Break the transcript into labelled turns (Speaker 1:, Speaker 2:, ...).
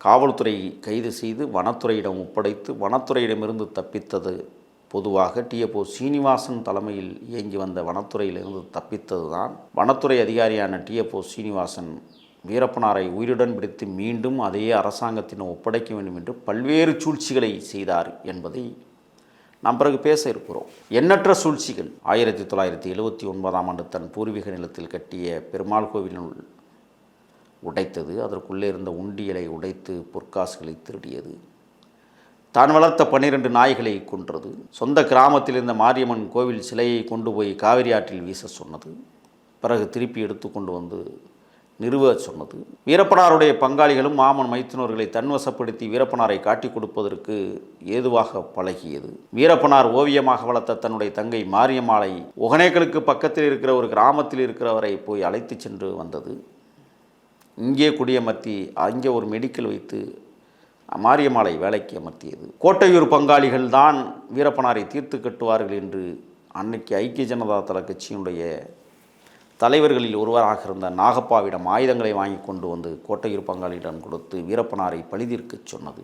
Speaker 1: காவல்துறை கைது செய்து வனத்துறையிடம் ஒப்படைத்து வனத்துறையிடமிருந்து தப்பித்தது. பொதுவாக டிஎப்ஓ சீனிவாசன் தலைமையில் இயங்கி வந்த வனத்துறையிலிருந்து தப்பித்தது தான் வனத்துறை அதிகாரியான டிஎப்ஓ சீனிவாசன் வீரப்பனாரை உயிருடன் பிடித்து மீண்டும் அதே அரசாங்கத்திடம் ஒப்படைக்க வேண்டும் என்று பல்வேறு சூழ்ச்சிகளை செய்தார் என்பதை நாம் பிறகு பேச இருக்கிறோம். எண்ணற்ற சூழ்ச்சிகள். 1979ஆம் தன் பூர்வீக நிலத்தில் கட்டிய பெருமாள் கோவிலினுள் உடைத்தது, அதற்குள்ளே இருந்த உண்டியலை உடைத்து பொற்காசுகளை திருடியது, தான் வளர்த்த 12 நாய்களை கொன்றது, சொந்த கிராமத்தில் இருந்த மாரியம்மன் கோவில் சிலையை கொண்டு போய் காவிரி ஆற்றில் வீச சொன்னது, பிறகு திருப்பி எடுத்து கொண்டு வந்து நிறுவ சொன்னது. வீரப்பனாருடைய பங்காளிகளும் மாமன் மைத்துனர்களை தன்வசப்படுத்தி வீரப்பனாரை காட்டி கொடுப்பதற்கு ஏதுவாக பழகியது. வீரப்பனார் ஓவியமாக வளர்த்த தன்னுடைய தங்கை மாரியம்மாளை ஒகனேக்கலுக்கு பக்கத்தில் இருக்கிற ஒரு கிராமத்தில் இருக்கிறவரை போய் அழைத்து சென்று வந்தது. இங்கே குடியமர்த்தி அங்கே ஒரு மெடிக்கல் வைத்து மாரியம்மாளை வேலைக்கு அமர்த்தியது. கோட்டையூர் பங்காளிகள் தான் வீரப்பனாரை தீர்த்து கட்டுவார்கள் என்று அன்னைக்கு ஐக்கிய ஜனதா தள கட்சியினுடைய தலைவர்களில் ஒருவராக இருந்த நாகப்பாவிடம் ஆயுதங்களை வாங்கி கொண்டு வந்து கோட்டையூர் பங்காளியிடம் கொடுத்து வீரப்பனாரை பழிதீர்க்க சொன்னது.